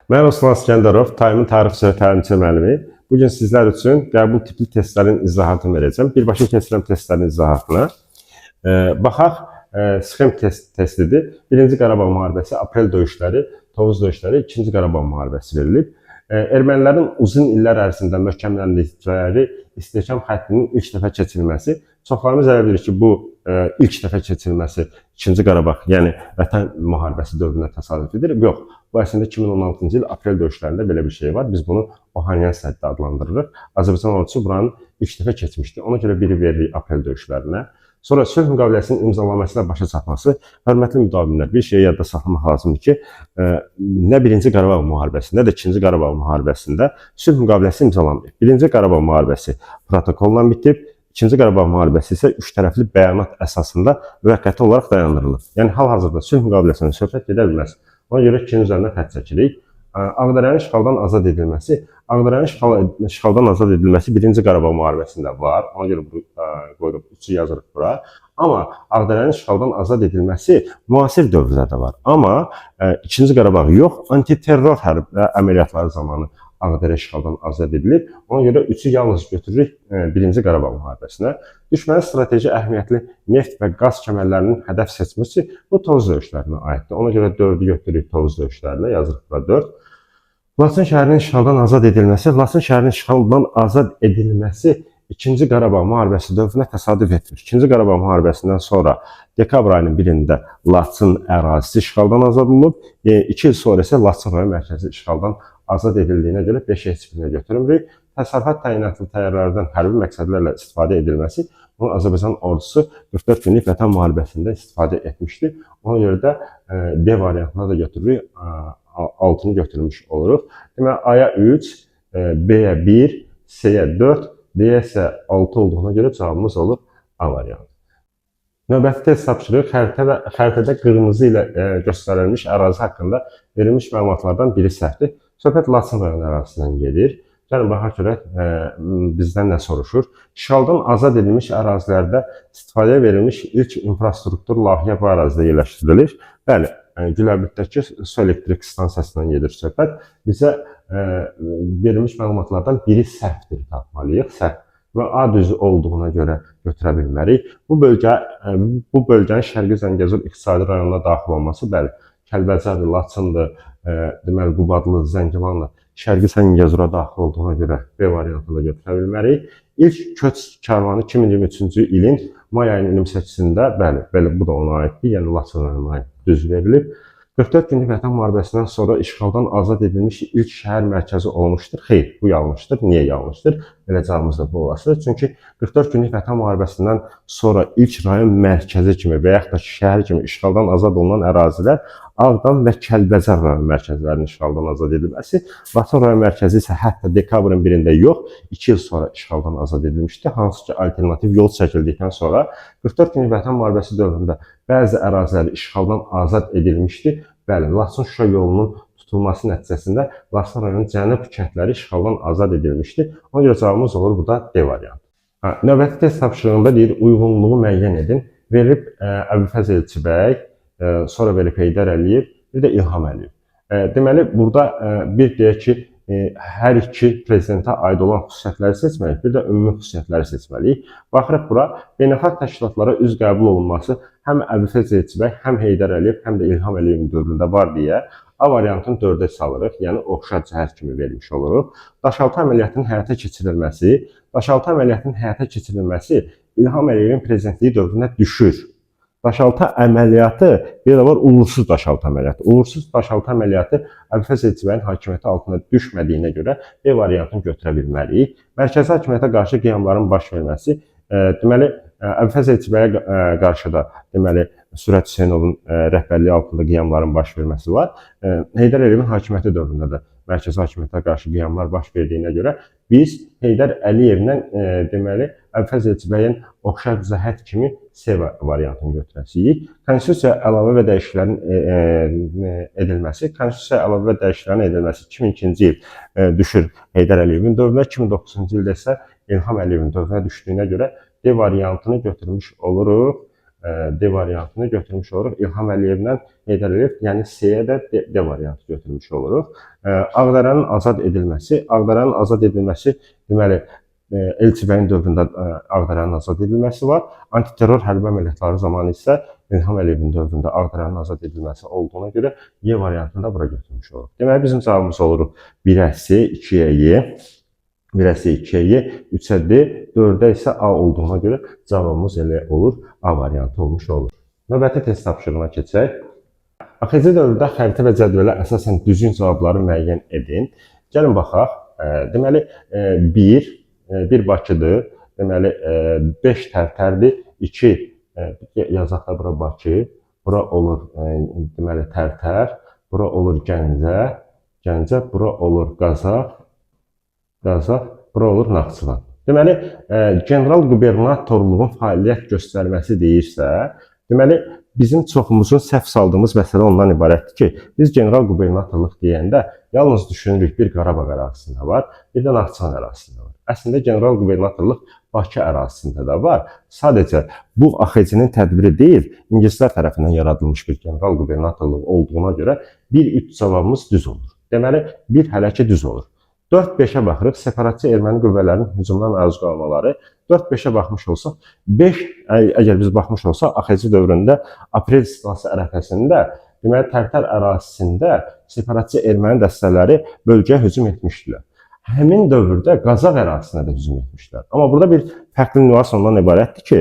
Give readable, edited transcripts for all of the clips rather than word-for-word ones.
Mən Osman İskəndərov, Tayımın tarix üzrə təlimçi müəllimi. Bugün sizlər üçün qəbul tipli testlərin izahatını verəcəm. Birbaşa keçirəm testlərin izahatına. Baxaq, sxem testidir. Birinci Qarabağ müharibəsi, aprel döyüşləri, Tovuz döyüşləri, ikinci Qarabağ müharibəsi verilib. Ermənilərin uzun illər ərzində möhkəmləndikləri istehkam xəttinin ilk dəfə keçirilməsi, çoxlarımız elə bilir ki, bu ilk dəfə keçirilməsi ikinci Qarabağ, yəni Vətən müharibəsi dövrünə təsadüf edir. Yox, bu əslində 2016-cı il aprel döyüşlərində belə bir şey var. Biz bunu Ohanyan səddi adlandırırıq. Azərbaycan ordusu buranın ilk dəfə keçmişdi. Ona görə biri veririk aprel döyüşlərinə. Sonra sülh müqaviləsinin imzalanması ilə başa çatması, hörmətli müdavinlər, bir şeyi yadda saxlamaq lazımdır ki, nə birinci Qarabağ müharibəsi, nə də ikinci Qarabağ müharibəsində sülh müqaviləsi imzalanmayıb. Birinci Qarabağ müharibəsi protokolla bitib, ikinci Qarabağ müharibəsi isə üç tərəfli bəyanat əsasında müvəqqəti olaraq dayandırılıb. Yəni hal-hazırda sülh müqaviləsindən söhbət gedə bilməz. Ona görə ikinin üzərində xətt çəkirik. Ağdərənin işğaldan azad edilməsi, Ağdərənin işğaldan azad edilməsi birinci Qarabağ müharibəsində var. Ona görə bu qoyulub, üçü yazırıq bura. Amma Ağdərənin işğaldan azad edilməsi müasir dövrdə də var. Amma ikinci Qarabağ yox, antiterror əməliyyatları zamanı Ağdərə işğaldan azad edilib. Ona görə üçü yalnız götürürük birinci Qarabağ müharibəsinə. Düşmənin strateji əhəmiyyətli neft və qaz kəmərlərinin hədəf seçməsi bu Tovuz döyüşlərinə aiddir. Ona görə 4-ü götürürük Tovuz döyüşlərinə, yazırıq bura 4. Laçın şəhərinin işğaldan azad edilməsi, Laçın şəhərinin işğaldan azad edilməsi ikinci Qarabağ müharibəsi dövrünə təsadüf etmir. İkinci Qarabağ müharibəsindən sonra dekabr ayının 1-də Laçın ərazisi işğaldan azad olunub. 2 il sonra isə Laçın rayon mərkəzi işğaldan azad edildiyinə görə 5 heç-birinə götürmürük. Təsərrüfat təyinatlı təyyarələrdən hərbi məqsədlərlə istifadə edilməsi, bunu Azərbaycan ordusu 44 günlük Vətən müharibəsində istifadə etmişdi. Ona görə də D variantına da götürürük, 6-nı götürmüş oluruq. Deməli, A-ya 3, B-yə 1, C-yə 4, D-yə isə 6 olduğuna görə cavabımız olur A variantı. Növbəti test tapşırıq xəritədə qırmızı ilə göstərilmiş ərazi haqqında verilmiş məlumatlardan biri səhvdir. Söhbət Laçın rayon ərazisindən gedir. Gəlin, baxaq görək bizdən nə soruşur. İşğaldan azad edilmiş ərazilərdə istifadəyə verilmiş ilk infrastruktur layihə bu ərazidə yerləşdirilir. Bəli, Güləbüddəki su elektrik stansiyasından gedir söhbət. Bizə verilmiş məlumatlardan biri səhvdir tapmalıyıq. Səhv. Və A düzü olduğuna görə götürə bilmərik. Bu bölgənin Şərqi Zəngəzur iqtisadi rayonuna daxil olması, bəli, Kəlbəcərdir, Laçındır, deməli, Qubadlı, Zəngilanla Şərqi Zəngəzura daxil olduğuna görə B variantını götürə bilmərik. İlk köç karvanı 2023-cü ilin may ayının 28-də, bəli, bu da ona aiddir, yəni Laçın rayonuna aid düz verilib. 44 günlük Vətən müharibəsindən sonra işğaldan azad edilmiş ilk şəhər mərkəzi olmuşdur. Xeyr, bu yanlışdır. Niyə yanlışdır? Belə cavabımız da bu olasıdır. Çünki 44 günlük Vətən müharibəsindən sonra ilk rayon mərkəzi kimi və yaxud da şəhər kimi işğaldan azad olunan ərazilər Ağdam və Kəlbəcər rayon mərkəzlərinin işğaldan azad edilməsi, Laçın rayon mərkəzi isə hətta dekabrın 1-də yox, 2 il sonra işğaldan azad edilmişdi. Hansı ki, alternativ yol çəkildikdən sonra 44 günlük Vətən müharibəsi dövründə bəzi ərazilər işğaldan azad edilmişdi. Bəli, Laçın-Şuşa yolunun tutulması nəticəsində Laçın rayonunun cənub kəndləri işğaldan azad edilmişdi. Ona görə cavabımız olur burada D variantı. Növbəti test tapşırığında deyir, uyğunluğu müəyyən edin. Verib Əbülfəz Elçibəy, sonra verib Heydər Əliyev, bir də İlham Əliyev. Deməli, burada bir deyək ki, hər iki prezidentə aid olan xüsusiyyətləri seçməliyik, bir də ümumi xüsusiyyətləri seçməliyik. Baxırıq bura, beynəlxalq təşkilatlara üz qəbul olunması həm Əbülfəz Elçibəy, həm Heydər Əliyev, həm də İlham Əliyevin dövründə var deyə A variantını 4-ə salırıq, yəni oxşar cəhət kimi vermiş oluruq. Daşaltı əməliyyatının həyata keçirilməsi İlham Əliyevin prezidentliyi dövründə düşür. Daşaltı əməliyyatı, bir də var uğursuz daşaltı əməliyyatı. Uğursuz daşaltı əməliyyatı Əbülfəz Elçibəyin hakimiyyəti altına düşmədiyinə görə B variantını götürə bilmərik. Mərkəzi hakimiyyətə qarşı qiyamların baş verməsi, deməli, Əbülfəz Elçibəyə qarşı da, deməli, Sürət Hüseynovun rəhbərliyi altında qiyamların baş verməsi var. Heydər Əliyevin hakimiyyəti dövründə də mərkəzi hakimiyyətə qarşı qiyamlar baş verdiyinə görə biz Heydər Əliyevlə, deməli, Əbülfəz Elçibəyin oxşar cəhət kimi C variantını götürəcəyik. Konstitusiya əlavə və dəyişikliklərin edilməsi, Konstitusiya əlavə və dəyişikliklərin edilməsi 2002-ci il düşür Heydər Əliyevin dövrünə, 2009-cu ildə isə İlham Əliyevin dövrünə düşdüyünə görə D variantını götürmüş oluruq. D variantını götürmüş oluruq. İlham Əliyevlə Heydər Əliyev, yəni C-yə də D variantı götürmüş oluruq. Ağdərənin azad edilməsi, deməli, Elçi bəyin dövründə Ağdərənin azad edilməsi var. Antiterror hərbi əməliyyatları zamanı isə İlham Əliyevin dövründə Ağdərənin azad edilməsi olduğuna görə Y variantını da bura götürmüş oluruq. Deməli, bizim cavabımız olur 1-ə C, 2-yə Y, 1-ə C, 2-yə Y, 3-ə D, 4-ə isə A olduğuna görə cavabımız elə olur, A variantı olmuş olur. Növbəti test tapşırığına keçək. AXC dövründə xəritə və cədvələ əsasən düzgün cavabları müəyyən edin. Gəlin baxaq. Deməli, 1 Bakıdır. Deməli, 5 Tərtərdir. 2 yazaq da bura Bakı. Bura olur deməli Tərtər. Bura olur Gəncə. Bura olur Qazax. Bura olur Naxçıvan. Deməli, general qubernatorluğun fəaliyyət göstərməsi deyirsə, deməli, bizim çoxumuzun səhv saldığımız məsələ ondan ibarətdir ki, biz general qubernatorluq deyəndə yalnız düşünürük bir Qarabağ ərazisində var, bir də Naxçıvan ərazisində var. Əslində general qubernatorluq Bakı ərazisində də var. Sadəcə bu AXC-nin tədbiri deyil, ingilislər tərəfindən yaradılmış bir general qubernatorluq olduğuna görə 1-3 cavabımız düz olur. Deməli, 1 hələ ki düz olur. 4-5-ə baxırıq, separatçı erməni qüvvələrinin hücumdan məruz qalmaları. 4-5-ə baxmış olsaq, 5 əgər biz baxmış olsaq, AXC dövründə aprel istilası ərəfəsində, deməli, Tərtər ərazisində separatçı erməni dəstələri bölgəyə hücum etmişdilər. Həmin dövrdə Qazax ərazisinə də hücum etmişlər. Amma burada bir fərqli nüans ondan ibarətdir ki,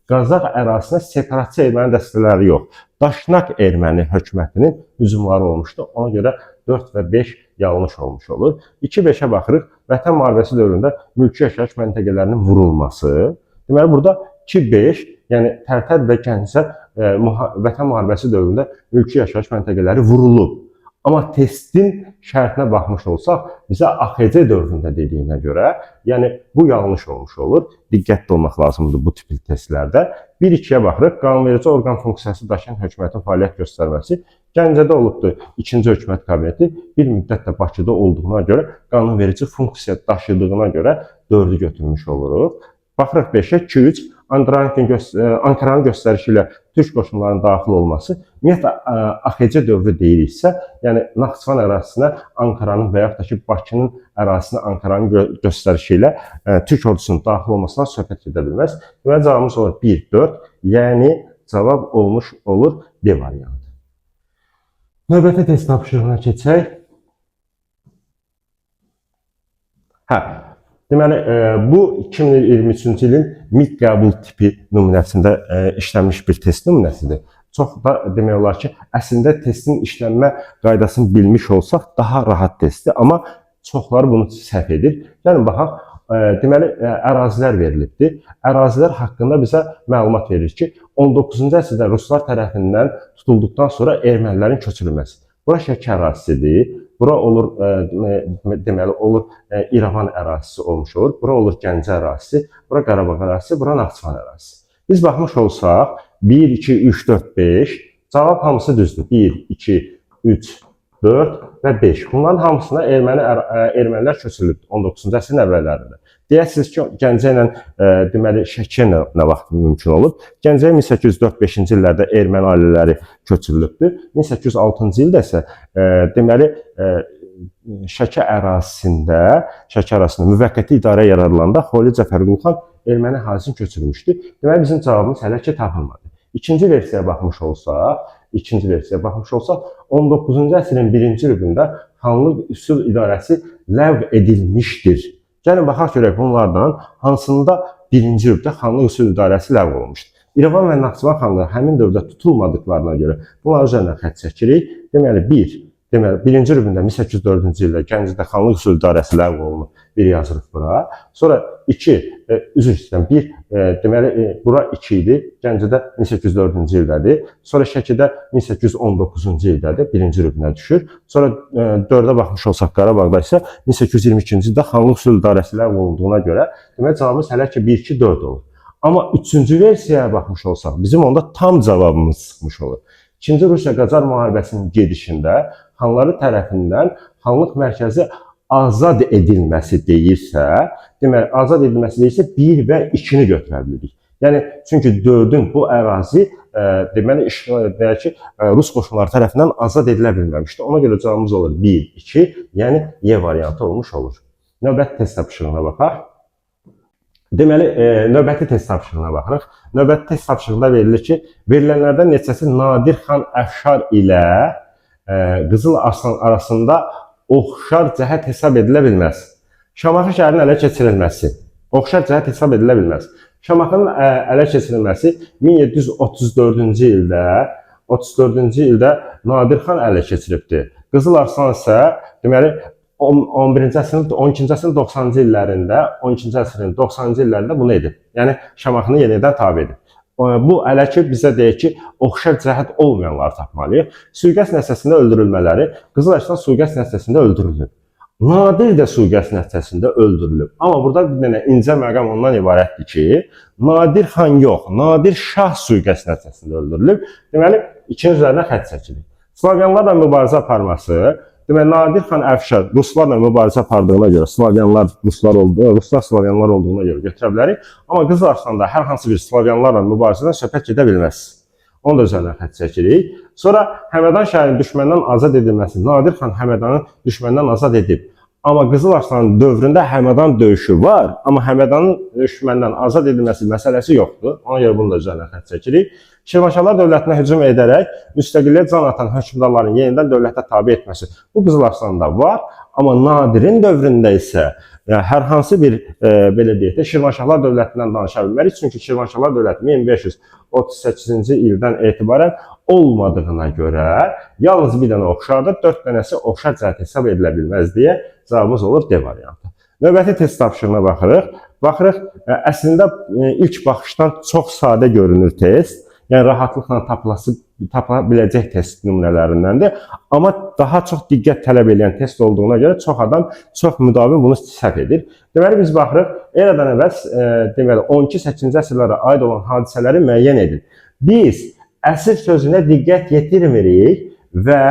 Qazax ərazisinə separatçı erməni dəstələri yox, Daşnak erməni hökumətinin hücumları olmuşdu. Ona görə 4 və 5 yanlış olmuş olur. 2-5-ə baxırıq, Vətən müharibəsi dövründə mülki yaşayış məntəqələrinin vurulması. Deməli, burada 2-5, yəni Tərtər və Gəncə Vətən müharibəsi dövründə mülki yaşayış məntəqələri vurulub. Amma testin şərtinə baxmış olsaq, bizə AXC dövründə dediyinə görə, yəni bu yanlış olmuş olur. Diqqətli olmaq lazımdır bu tipli testlərdə. 1-2-yə baxırıq, qanunverici orqan funksiyası daşıyan hökumətin fəaliyyət göstərməsi Gəncədə olubdur. 2-ci hökumət kabineti bir müddət də Bakıda olduğuna görə, qanunverici funksiya daşıdığına görə 4-ü götürmüş oluruq. Baxırıq 5-ə, 2-3, Ankaranın göstərişi ilə türk qoşunlarının daxil olması, ümumiyyətlə AXC dövrü deyiriksə, yəni Naxçıvan ərazisinə Ankaranın və yaxud da ki, Bakının ərazisinə Ankaranın göstərişi ilə türk ordusunun daxil olmasından söhbət gedə bilməz. Deməli, cavabımız olur 1-4, yəni cavab olmuş olur D variantı. Növbəti test tapşırığına keçək. Deməli, bu 2023-cü ilin MİQ qəbul tipi nümunəsində işlənmiş bir test nümunəsidir. Çox da demək olar ki, əslində testin işlənmə qaydasını bilmiş olsaq daha rahat testdir, amma çoxları bunu səhv edir. Gəlin baxaq, deməli, ərazilər verilibdir. Ərazilər haqqında bizə məlumat verir ki, 19-cu əsrdə Ruslar tərəfindən tutulduqdan sonra ermənilərin köçürülməsi. Bura Şəki ərazisidir. Bura olur, deməli, olur İrəvan ərazisi olmuş olur. Bura olur Gəncə ərazisi, bura Qarabağ ərazisi, bura Naxçıvan ərazisi. Biz baxmış olsaq, 1, 2, 3, 4, 5, cavab hamısı düzdür. 1, 2, 3, 4 və 5. Bunların hamısına ermənilər köçürülübdür 19-cu əsrin əvvəllərində. Deyəsiniz ki, Gəncə ilə, deməli, Şəkiyə nə vaxt mümkün olub? Gəncəyə 1804-5-ci illərdə erməni ailələri köçürülübdür. 1806-cı ildə isə, deməli, Şəki ərazisində müvəqqəti idarə yararlananda Xoli Cəfərqulu xan erməni əhalisini köçürmüşdü. Deməli, bizim cavabımız hələ ki tapılmadı. İkinci versiyaya baxmış olsaq, 19-cu əsrin 1-ci rübündə xanlıq üsul idarəsi ləğv edilmişdir. Gəlin, baxaq görək bunlardan hansında 1-ci rübdə xanlıq üsul idarəsi ləğv olunmuşdur. İrəvan və Naxçıvan xanlığı həmin dövrdə tutulmadıqlarına görə bunlar üzərindən xətt çəkirik. Deməli, 1-ci rübündə 1804-cü ildə Gəncədə xanlıq üsul idarəsi ləğv olunub, bir yazırıq bura. Sonra 2, üzr istəyirəm, 1, deməli, bura 2 idi, Gəncədə 1804-cü ildədir. Sonra Şəkidə 1819-cu ildədir, 1-ci rübünə düşür. Sonra 4-ə baxmış olsaq Qarabağda isə 1822-ci ildə xanlıq üsul idarəsi ləğv olunduğuna görə, deməli, cavabımız hələ ki 1-2-4 olur. Amma 3-cü versiyaya baxmış olsaq, bizim onda tam cavabımız çıxmış olur. 2-ci Rusiya-Qacar müharibəsinin gedişində xanları tərəfindən xanlıq mərkəzi azad edilməsi deyirsə, deməli, azad edilməsi deyirsə 1 və 2-ni götürə bilirik. Yəni çünki 4-ün bu ərazi deməli işğal edilək ki, Rus qoşunları tərəfindən azad edilə bilməmişdi. Ona görə cavabımız olur 1, 2, yəni Y variantı olmuş olur. Növbəti test tapşırığına baxaq. Deməli, növbəti test tapşırığına baxırıq. Növbəti test tapşırığında verilir ki, verilənlərdən neçəsi Nadir xan Əfşar ilə Qızıl Arslan arasında oxşar cəhət hesab edilə bilməz. Şamaxı şəhərinin ələ keçirilməsi. Oxşar cəhət hesab edilə bilməz. Şamaxının ələ keçirilməsi 1734-cü ildə Nadir xan ələ keçiribdir. Qızıl Arslan isə deməli 11-ci əsrin 12-ci əsrin 90-cı illərində, 12-ci əsrin 90-cı illərində bunu edib. Yəni Şamaxını yenidən tabe edib. Bu ələ ki bizə deyir ki, oxşar cəhət olmayanları tapmalıyıq. Sui-qəsd nəticəsində öldürülmələri Qızıl Arslan sui-qəsd nəticəsində öldürülüb. Nadir də sui-qəsd nəticəsində öldürülüb. Amma burada bir dənə incə məqam ondan ibarətdir ki, Nadir xan yox, Nadir şah sui-qəsd nəticəsində öldürülüb. Deməli, ikinin üzərinə xətt çəkilir. Slavyanlarla mübarizə aparması, deməli, Nadir xan Əfşar Ruslarla mübarizə apardığına görə, Ruslar Slavyanlar olduğuna görə götürə bilərik. Amma Qızıl Arslanda hər hansı bir Slavyanlarla mübarizədən söhbət gedə bilməz. Onu da üzərinə xətt çəkirik. Sonra Həmədan şəhərinin düşməndən azad edilməsi. Nadir xan Həmədanı düşməndən azad edib. Amma Qızıl Arslanın dövründə Həmədan döyüşü var. Amma Həmədanın düşməndən azad edilməsi məsələsi yoxdur. Ona görə bunu da üzərinə xətt çəkirik. Şirvanşahlar dövlətinə hücum edərək müstəqilliyə can atan hökmdarların yenidən dövlətə tabe etməsi. Bu Qızıl Arslanda var. Amma Nadirin dövründə isə hər hansı bir belə deyək də Şirvanşahlar dövlətindən danışa bilmərik. Çünki Şirvanşahlar dövləti 1538-ci ildən etibarən olmadığına görə yalnız bir dənə oxşardır, 4 dənəsi oxşar cəhət hesab edilə bilməz deyə cavabımız olur D variantı. Növbəti test tapşırığına baxırıq. Əslində ilk baxışdan çox sadə görünür test. Yəni rahatlıqla tapıla biləcək test nümunələrindəndir. Amma daha çox diqqət tələb edən test olduğuna görə çox adam çox müdavim bunu səhv edir. Deməli biz baxırıq, eradan əvvəl deməli 12-8-ci əsrlərə aid olan hadisələri müəyyən edin. Biz əsr sözünə diqqət yetirmirik və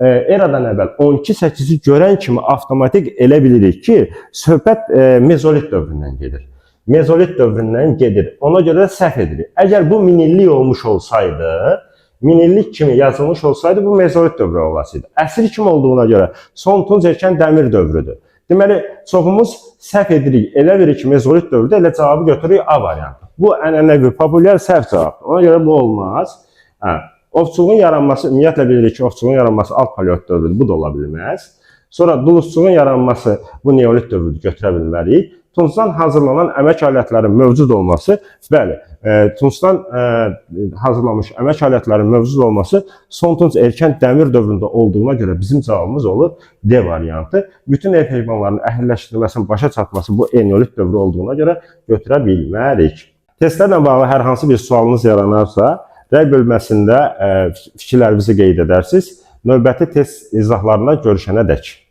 eradan əvvəl 12-8-i görən kimi avtomatik elə bilirik ki, söhbət mezolit dövründən gedir. Mezolit dövründən gedir. Ona görə də səhv edirik. Əgər bu minillik olmuş olsaydı, minillik kimi yazılmış olsaydı, bu mezolit dövrü olasıydı. Əsr kimi olduğuna görə son tunc erkən dəmir dövrüdür. Deməli, çoxumuz səhv edirik. Elə verir ki, mezolit dövrüdür, elə cavabı götürürük A variantı. Bu ənənəvi, populyar səhv cavabdır. Ona görə bu olmaz. Ovçuluğun yaranması, ümumiyyətlə bilirik ki, ovçuluğun yaranması alt paleolit dövrüdür. Bu da ola bilməz. Sonra duluzçuluğun yaranması, bu neolit dövrüdür, götürə bilmərik. Tuncdan hazırlanan əmək alətlərin mövcud olması, bəli, tuncdan hazırlanmış əmək alətlərin mövcud olması son tunc erkən dəmir dövründə olduğuna görə bizim cavabımız olur D variantı. Bütün ev heyvanlarının əhəlləşdirilməsinin başa çatması bu eneolit dövrü olduğuna görə götürə bilmərik. Testlərlə bağlı hər hansı bir sualınız yaranarsa, rəy bölməsində fikirlərinizi qeyd edərsiniz. Növbəti test izahlarına görüşənədək.